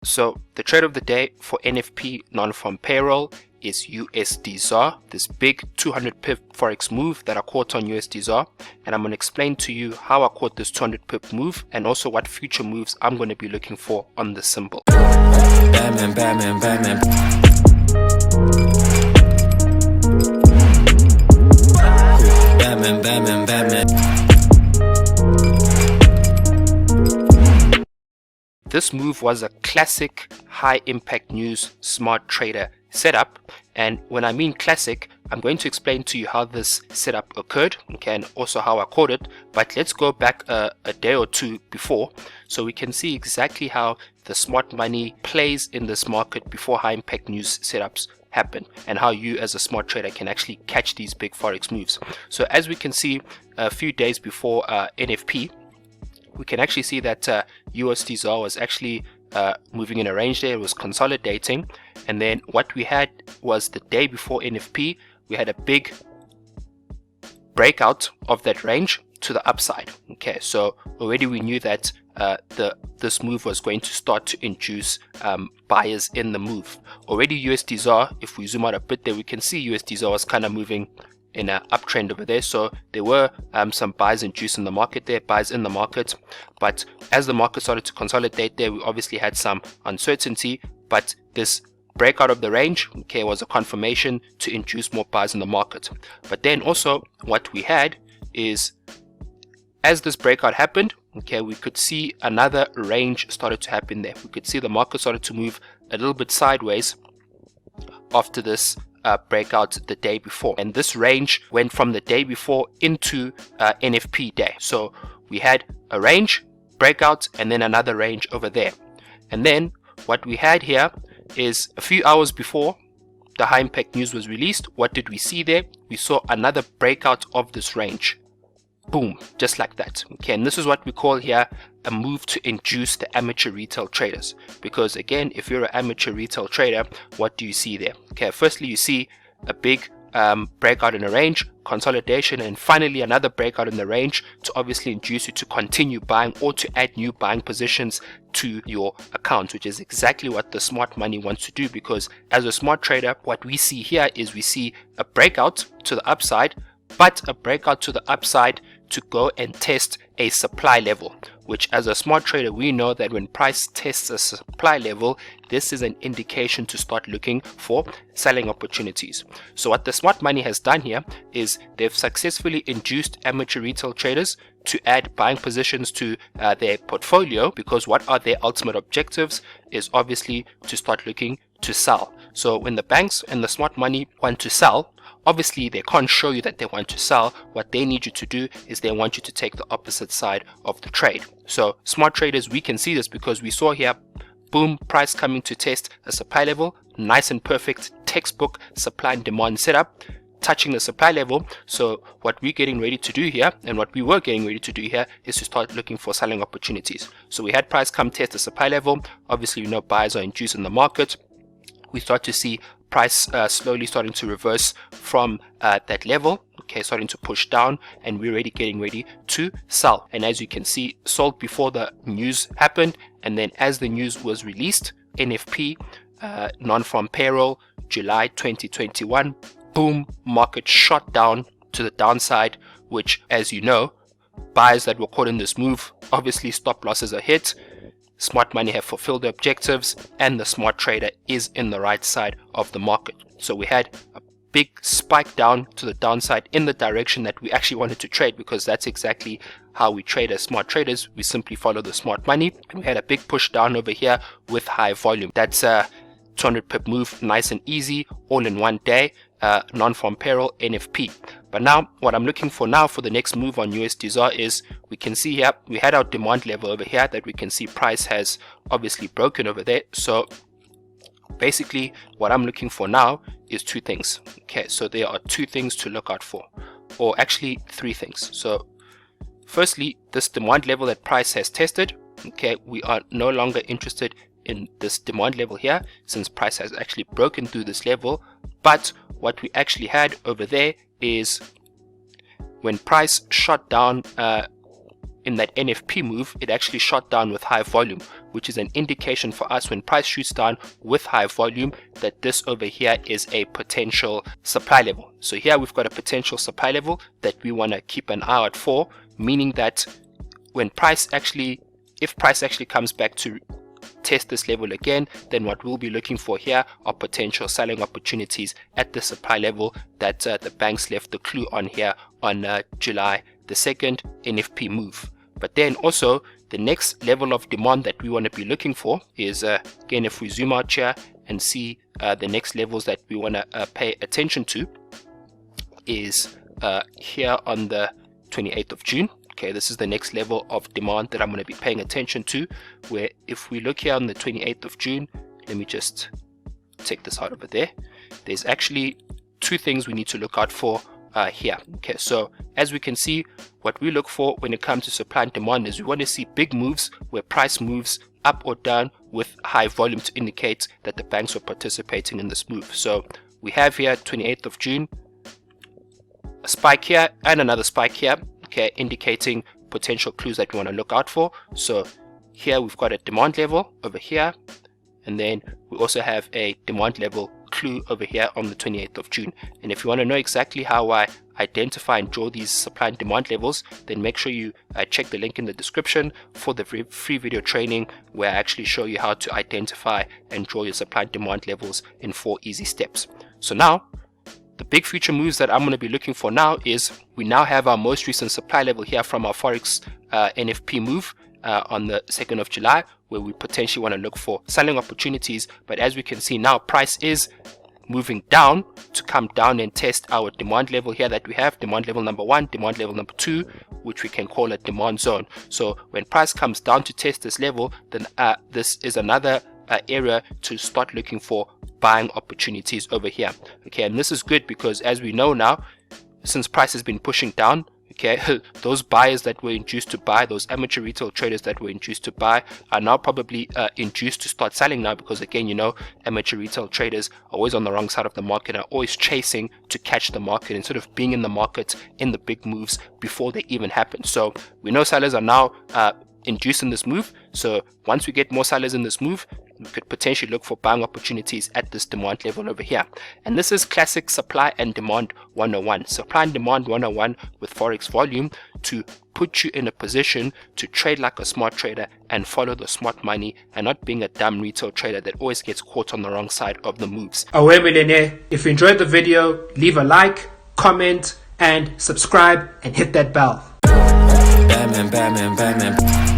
So the trade of the day for NFP non-farm payroll is USDZAR, this big 200 pip forex move that I caught on USDZAR, and I'm going to explain to you how I caught this 200 pip move and also what future moves I'm going to be looking for on this symbol. Batman, Batman, Batman. Batman, Batman, Batman. This move was a classic high impact news smart trader setup, and when I mean classic, I'm going to explain to you how this setup occurred, okay, and also how I caught it. But let's go back a day or two before so we can see exactly how the smart money plays in this market before high impact news setups happen, and how you as a smart trader can actually catch these big forex moves. So as we can see, a few days before NFP, we can actually see that USDZAR was actually moving in a range there. It was consolidating, and then what we had was the day before NFP, we had a big breakout of that range to the upside. Okay, so already we knew that this move was going to start to induce buyers in the move. Already USDZAR, if we zoom out a bit there, we can see USDZAR was kind of moving in an uptrend over there, so there were some buys induced in the market there, buys in the market. But as the market started to consolidate there, we obviously had some uncertainty, but this breakout of the range, okay, was a confirmation to induce more buys in the market. But then also what we had is, as this breakout happened, okay, we could see another range started to happen there. We could see the market started to move a little bit sideways after this breakout the day before, and this range went from the day before into NFP day. So we had a range breakout and then another range over there, and then what we had here is a few hours before the high impact news was released, what did we see there? We saw another breakout of this range. Boom, just like that. Okay, and this is what we call here a move to induce the amateur retail traders, because again, if you're an amateur retail trader, what do you see there? Okay, firstly you see a big breakout in a range, consolidation, and finally another breakout in the range to obviously induce you to continue buying or to add new buying positions to your account, which is exactly what the smart money wants to do. Because as a smart trader, what we see here is we see a breakout to the upside, but a breakout to the upside to go and test a supply level, which as a smart trader we know that when price tests a supply level, this is an indication to start looking for selling opportunities. So what the smart money has done here is they've successfully induced amateur retail traders to add buying positions to their portfolio, because what are their ultimate objectives is obviously to start looking to sell. So when the banks and the smart money want to sell, obviously they can't show you that they want to sell. What they need you to do is they want you to take the opposite side of the trade. So smart traders, we can see this because we saw here, boom, price coming to test a supply level, nice and perfect textbook supply and demand setup, touching the supply level. So what we're getting ready to do here, and what we were getting ready to do here, is to start looking for selling opportunities. So we had price come test the supply level. Obviously we know buyers are induced in the market. We start to see price slowly starting to reverse from that level, okay, starting to push down, and we're already getting ready to sell. And as you can see, sold before the news happened, and then as the news was released, NFP non-farm payroll July 2021, boom, market shot down to the downside, which, as you know, buyers that were caught in this move, obviously stop losses are hit. Smart money have fulfilled their objectives, and the smart trader is in the right side of the market. So we had a big spike down to the downside in the direction that we actually wanted to trade, because that's exactly how we trade as smart traders. We simply follow the smart money, and we had a big push down over here with high volume. That's a 200 pip move, nice and easy, all in one day, non-farm payroll NFP. But now what I'm looking for now for the next move on USDZAR is, we can see here we had our demand level over here that we can see price has obviously broken over there. So basically what I'm looking for now is two things. Okay, so there are two things to look out for, or actually three things. So firstly, this demand level that price has tested, okay, we are no longer interested in this demand level here since price has actually broken through this level. But what we actually had over there is when price shot down in that NFP move, it actually shot down with high volume, which is an indication for us when price shoots down with high volume that this over here is a potential supply level. So here we've got a potential supply level that we want to keep an eye out for, meaning that when if price actually comes back to test this level again, then what we'll be looking for here are potential selling opportunities at the supply level that the banks left the clue on here on July the 2nd NFP move. But then also the next level of demand that we want to be looking for is again, if we zoom out here and see the next levels that we want to pay attention to is here on the 28th of June. Okay, this is the next level of demand that I'm going to be paying attention to, where if we look here on the 28th of June, let me just take this out over there. There's actually two things we need to look out for here. Okay, so as we can see, what we look for when it comes to supply and demand is we want to see big moves where price moves up or down with high volume to indicate that the banks were participating in this move. So we have here 28th of June, a spike here and another spike here. Okay, indicating potential clues that we want to look out for. So here we've got a demand level over here, and then we also have a demand level clue over here on the 28th of June. And if you want to know exactly how I identify and draw these supply and demand levels, then make sure you check the link in the description for the free video training where I actually show you how to identify and draw your supply and demand levels in 4 easy steps. So now the big future moves that I'm going to be looking for now is we now have our most recent supply level here from our Forex NFP move on the 2nd of July, where we potentially want to look for selling opportunities. But as we can see now, price is moving down to come down and test our demand level here that we have, demand level number 1, demand level number 2, which we can call a demand zone. So when price comes down to test this level, then this is another area to start looking for buying opportunities over here. Okay, and this is good because as we know now, since price has been pushing down, okay, those buyers that were induced to buy, those amateur retail traders that were induced to buy, are now probably induced to start selling now, because again, you know, amateur retail traders are always on the wrong side of the market, are always chasing to catch the market instead of being in the market in the big moves before they even happen. So we know sellers are now induced in this move. So once we get more sellers in this move, we could potentially look for buying opportunities at this demand level over here. And this is classic supply and demand 101. Supply and demand 101 with Forex volume to put you in a position to trade like a smart trader and follow the smart money, and not being a dumb retail trader that always gets caught on the wrong side of the moves. Aweh, Millionaire. If you enjoyed the video, leave a like, comment, and subscribe, and hit that bell. Batman, Batman, Batman.